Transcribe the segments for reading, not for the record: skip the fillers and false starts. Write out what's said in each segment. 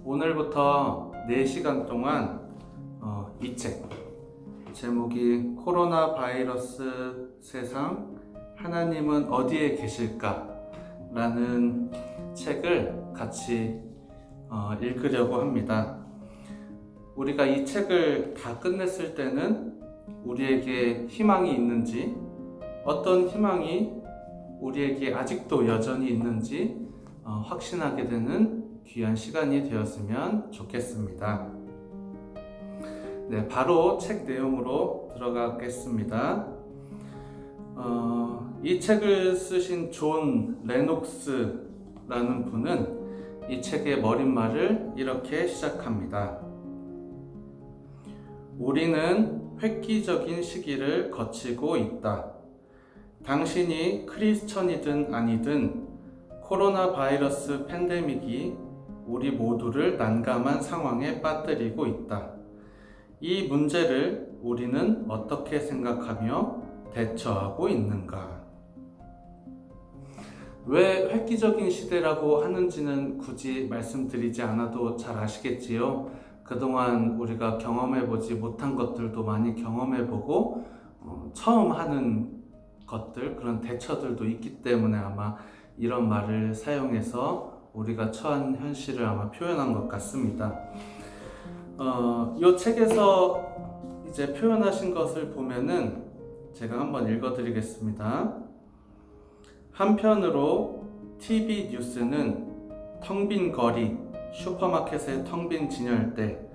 오늘부터 4시간 동안 이 책, 제목이 코로나 바이러스 세상 하나님은 어디에 계실까? 라는 책을 같이 읽으려고 합니다. 우리가 이 책을 다 끝냈을 때는 우리에게 희망이 있는지, 어떤 희망이 우리에게 아직도 여전히 있는지 확신하게 되는 귀한 시간이 되었으면 좋겠습니다. 네, 바로 책 내용으로 들어가겠습니다. 이 책을 쓰신 존 레녹스라는 분은 이 책의 머릿말을 이렇게 시작합니다. 우리는 획기적인 시기를 거치고 있다. 당신이 크리스천이든 아니든 코로나 바이러스 팬데믹이 우리 모두를 난감한 상황에 빠뜨리고 있다. 이 문제를 우리는 어떻게 생각하며 대처하고 있는가? 왜 획기적인 시대라고 하는지는 굳이 말씀드리지 않아도 잘 아시겠지요? 그동안 우리가 경험해보지 못한 것들도 많이 경험해보고 처음 하는 것들, 그런 대처들도 있기 때문에 아마 이런 말을 사용해서 우리가 처한 현실을 아마 표현한 것 같습니다. 이 책에서 이제 표현하신 것을 보면은 제가 한번 읽어드리겠습니다. 한편으로 TV 뉴스는 텅 빈 거리, 슈퍼마켓의 텅 빈 진열대,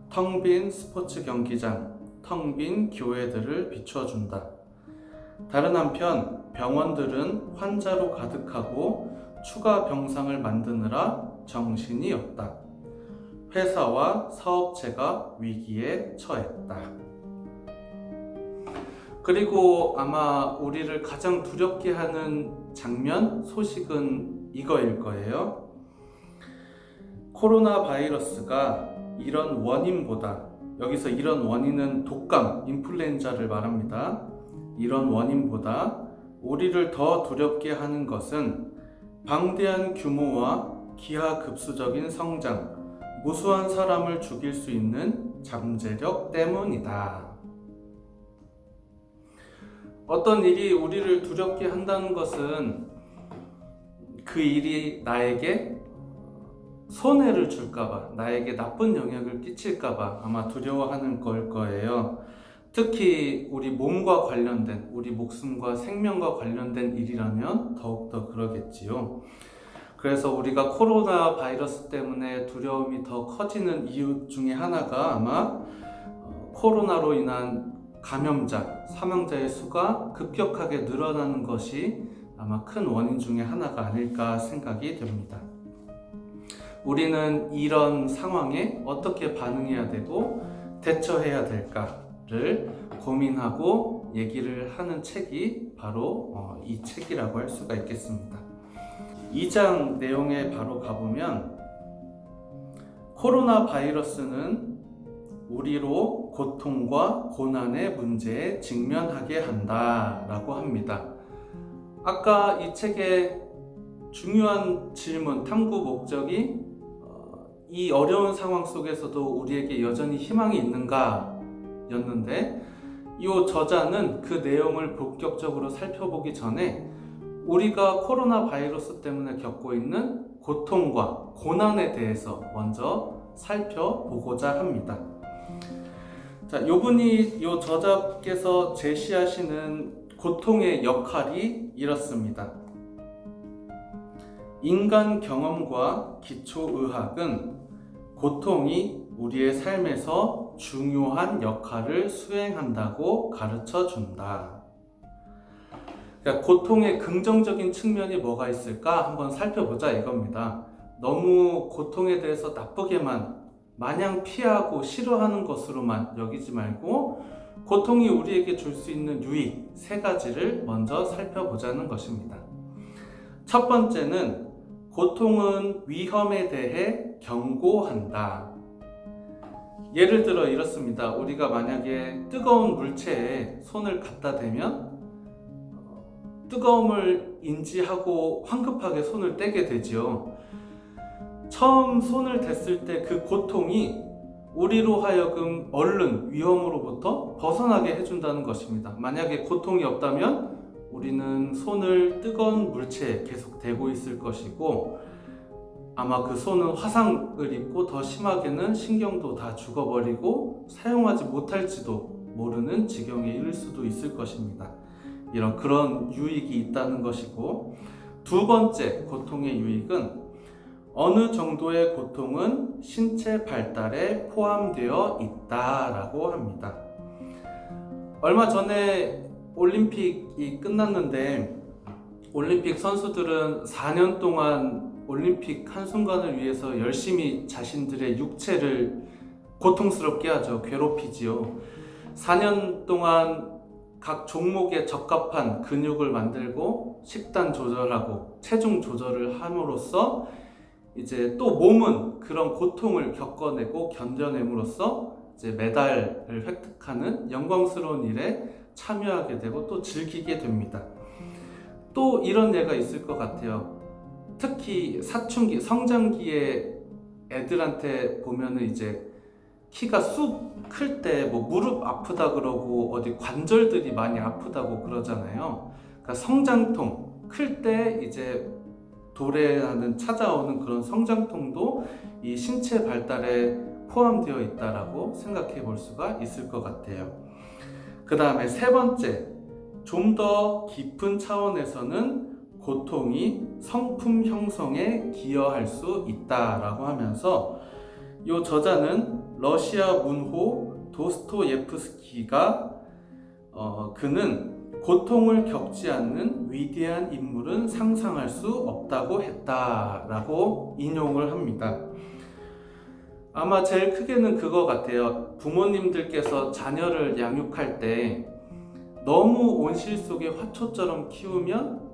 텅 빈 스포츠 경기장, 텅 빈 교회들을 비춰준다. 다른 한편 병원들은 환자로 가득하고 추가 병상을 만드느라 정신이 없다. 회사와 사업체가 위기에 처했다. 그리고 아마 우리를 가장 두렵게 하는 장면, 소식은 이거일 거예요. 코로나 바이러스가 이런 원인보다, 여기서 이런 원인은 독감, 인플루엔자를 말합니다. 이런 원인보다 우리를 더 두렵게 하는 것은 방대한 규모와 기하급수적인 성장, 무수한 사람을 죽일 수 있는 잠재력 때문이다. 어떤 일이 우리를 두렵게 한다는 것은 그 일이 나에게 손해를 줄까봐, 나에게 나쁜 영향을 끼칠까봐 아마 두려워하는 걸 거예요. 특히 우리 몸과 관련된, 우리 목숨과 생명과 관련된 일이라면 더욱더 그러겠지요. 그래서 우리가 코로나 바이러스 때문에 두려움이 더 커지는 이유 중에 하나가 아마 코로나로 인한 감염자, 사망자의 수가 급격하게 늘어나는 것이 아마 큰 원인 중에 하나가 아닐까 생각이 됩니다. 우리는 이런 상황에 어떻게 반응해야 되고 대처해야 될까를 고민하고 얘기를 하는 책이 바로 이 책이라고 할 수가 있겠습니다. 2장 내용에 바로 가보면 코로나 바이러스는 우리로 고통과 고난의 문제에 직면하게 한다라고 합니다. 아까 이 책의 중요한 질문, 탐구 목적이 이 어려운 상황 속에서도 우리에게 여전히 희망이 있는가 였는데, 이 저자는 그 내용을 본격적으로 살펴보기 전에 우리가 코로나 바이러스 때문에 겪고 있는 고통과 고난에 대해서 먼저 살펴보고자 합니다. 자, 이 저자께서 제시하시는 고통의 역할이 이렇습니다. 인간 경험과 기초의학은 고통이 우리의 삶에서 중요한 역할을 수행한다고 가르쳐 준다. 그러니까 고통의 긍정적인 측면이 뭐가 있을까 한번 살펴보자 이겁니다. 너무 고통에 대해서 나쁘게만, 마냥 피하고 싫어하는 것으로만 여기지 말고 고통이 우리에게 줄 수 있는 유익 3가지를 먼저 살펴보자는 것입니다. 첫 번째는 고통은 위험에 대해 경고한다. 예를 들어 이렇습니다. 우리가 만약에 뜨거운 물체에 손을 갖다 대면 뜨거움을 인지하고 황급하게 손을 떼게 되지요. 처음 손을 댔을 때 그 고통이 우리로 하여금 얼른 위험으로부터 벗어나게 해준다는 것입니다. 만약에 고통이 없다면 우리는 손을 뜨거운 물체에 계속 대고 있을 것이고, 아마 그 손은 화상을 입고 더 심하게는 신경도 다 죽어버리고 사용하지 못할지도 모르는 지경에 이를 수도 있을 것입니다. 그런 유익이 있다는 것이고, 두 번째 고통의 유익은 어느 정도의 고통은 신체 발달에 포함되어 있다라고 합니다. 얼마 전에 올림픽이 끝났는데 올림픽 선수들은 4년 동안 올림픽 한순간을 위해서 열심히 자신들의 육체를 고통스럽게 하죠. 괴롭히지요. 4년 동안 각 종목에 적합한 근육을 만들고 식단 조절하고 체중 조절을 함으로써 이제 또 몸은 그런 고통을 겪어내고 견뎌냄으로써 이제 메달을 획득하는 영광스러운 일에 참여하게 되고 또 즐기게 됩니다. 또 이런 예가 있을 것 같아요. 특히 사춘기, 성장기에 애들한테 보면은 이제 키가 쑥 클 때 뭐 무릎 아프다 그러고 어디 관절들이 많이 아프다고 그러잖아요. 그러니까 성장통 클 때 이제 도래하는 찾아오는 그런 성장통도 이 신체 발달에 포함되어 있다라고 생각해 볼 수가 있을 것 같아요. 그 다음에 세 번째, 좀 더 깊은 차원에서는 고통이 성품 형성에 기여할 수 있다라고 하면서, 이 저자는 러시아 문호 도스토예프스키가 그는 고통을 겪지 않는 위대한 인물은 상상할 수 없다고 했다라고 인용을 합니다. 아마 제일 크게는 그거 같아요. 부모님들께서 자녀를 양육할 때 너무 온실 속의 화초처럼 키우면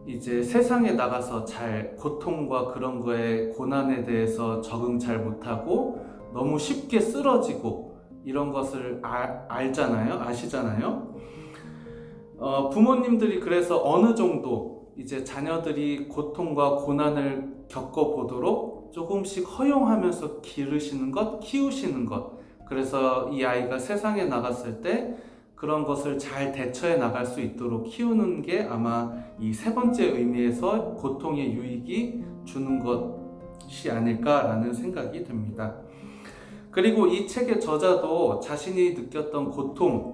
이제 세상에 나가서 잘 고통과 그런 거에 고난에 대해서 적응 잘 못하고 너무 쉽게 쓰러지고 이런 것을 아시잖아요. 부모님들이 그래서 어느 정도 이제 자녀들이 고통과 고난을 겪어보도록 조금씩 허용하면서 기르시는 것, 키우시는 것. 그래서 이 아이가 세상에 나갔을 때 그런 것을 잘 대처해 나갈 수 있도록 키우는 게 아마 이 세 번째 의미에서 고통의 유익이 주는 것이 아닐까라는 생각이 듭니다. 그리고 이 책의 저자도 자신이 느꼈던 고통의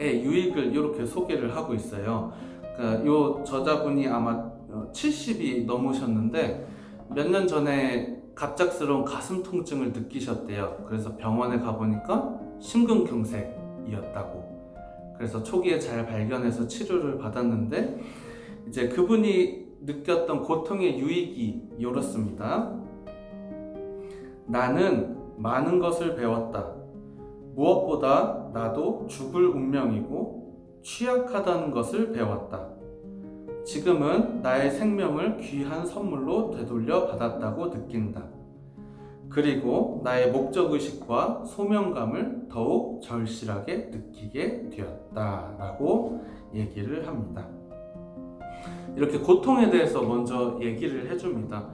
유익을 이렇게 소개를 하고 있어요. 그러니까 이 저자분이 아마 70이 넘으셨는데 몇 년 전에 갑작스러운 가슴 통증을 느끼셨대요. 그래서 병원에 가보니까 심근경색이었다고. 그래서 초기에 잘 발견해서 치료를 받았는데, 이제 그분이 느꼈던 고통의 유익이 이렇습니다. 나는 많은 것을 배웠다. 무엇보다 나도 죽을 운명이고 취약하다는 것을 배웠다. 지금은 나의 생명을 귀한 선물로 되돌려 받았다고 느낀다. 그리고 나의 목적의식과 소명감을 더욱 절실하게 느끼게 되었다라고 얘기를 합니다. 이렇게 고통에 대해서 먼저 얘기를 해줍니다.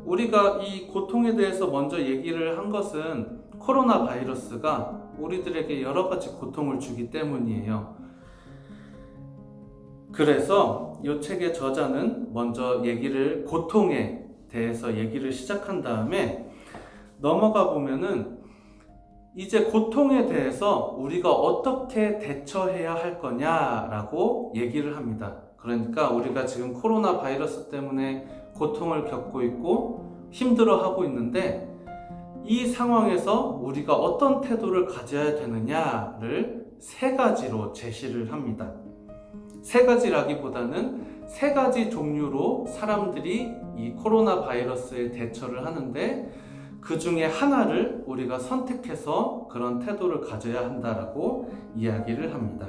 우리가 이 고통에 대해서 먼저 얘기를 한 것은 코로나 바이러스가 우리들에게 여러 가지 고통을 주기 때문이에요. 그래서 이 책의 저자는 먼저 고통에 대해서 얘기를 시작한 다음에 넘어가 보면은 이제 고통에 대해서 우리가 어떻게 대처해야 할 거냐라고 얘기를 합니다. 그러니까 우리가 지금 코로나 바이러스 때문에 고통을 겪고 있고 힘들어하고 있는데, 이 상황에서 우리가 어떤 태도를 가져야 되느냐를 세 가지로 제시를 합니다. 세 가지라기보다는 세 가지 종류로 사람들이 이 코로나 바이러스에 대처를 하는데, 그 중에 하나를 우리가 선택해서 그런 태도를 가져야 한다라고 이야기를 합니다.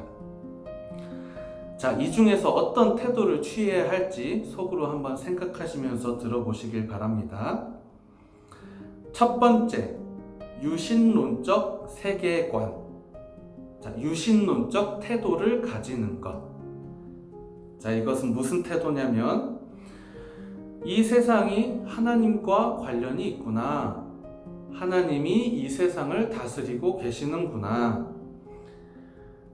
자, 이 중에서 어떤 태도를 취해야 할지 속으로 한번 생각하시면서 들어보시길 바랍니다. 첫 번째, 유신론적 세계관. 자, 유신론적 태도를 가지는 것. 자, 이것은 무슨 태도냐면 이 세상이 하나님과 관련이 있구나. 하나님이 이 세상을 다스리고 계시는구나.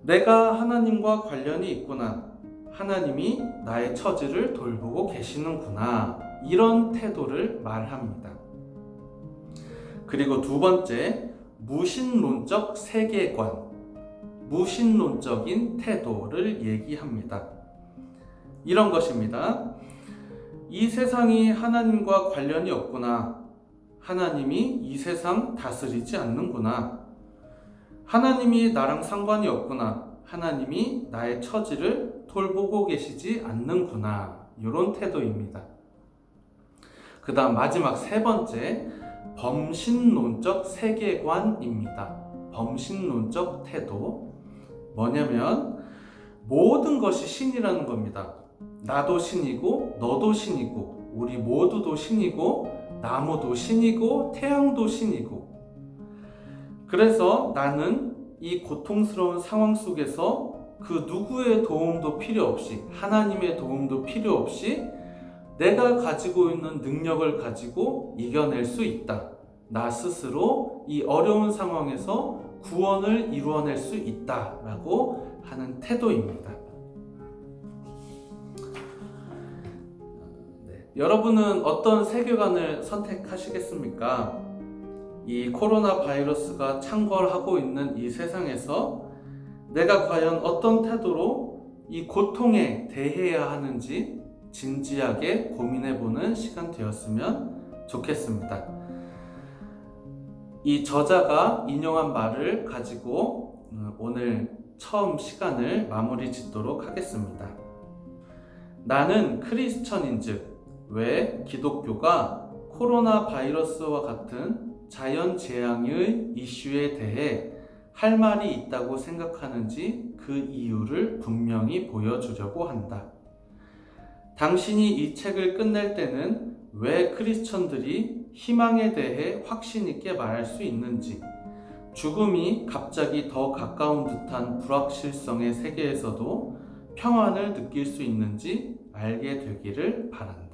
내가 하나님과 관련이 있구나. 하나님이 나의 처지를 돌보고 계시는구나. 이런 태도를 말합니다. 그리고 두 번째, 무신론적 세계관, 무신론적인 태도를 얘기합니다. 이런 것입니다. 이 세상이 하나님과 관련이 없구나. 하나님이 이 세상 다스리지 않는구나. 하나님이 나랑 상관이 없구나. 하나님이 나의 처지를 돌보고 계시지 않는구나. 이런 태도입니다. 그 다음 마지막 세 번째, 범신론적 세계관입니다. 범신론적 태도. 뭐냐면 모든 것이 신이라는 겁니다. 나도 신이고 너도 신이고 우리 모두도 신이고 나무도 신이고 태양도 신이고, 그래서 나는 이 고통스러운 상황 속에서 그 누구의 도움도 필요 없이, 하나님의 도움도 필요 없이 내가 가지고 있는 능력을 가지고 이겨낼 수 있다. 나 스스로 이 어려운 상황에서 구원을 이루어낼 수 있다라고 하는 태도입니다. 여러분은 어떤 세계관을 선택하시겠습니까? 이 코로나 바이러스가 창궐하고 있는 이 세상에서 내가 과연 어떤 태도로 이 고통에 대해야 하는지 진지하게 고민해보는 시간 되었으면 좋겠습니다. 이 저자가 인용한 말을 가지고 오늘 처음 시간을 마무리 짓도록 하겠습니다. 나는 크리스천인즉 왜 기독교가 코로나 바이러스와 같은 자연재앙의 이슈에 대해 할 말이 있다고 생각하는지 그 이유를 분명히 보여주려고 한다. 당신이 이 책을 끝낼 때는 왜 크리스천들이 희망에 대해 확신 있게 말할 수 있는지, 죽음이 갑자기 더 가까운 듯한 불확실성의 세계에서도 평안을 느낄 수 있는지 알게 되기를 바란다.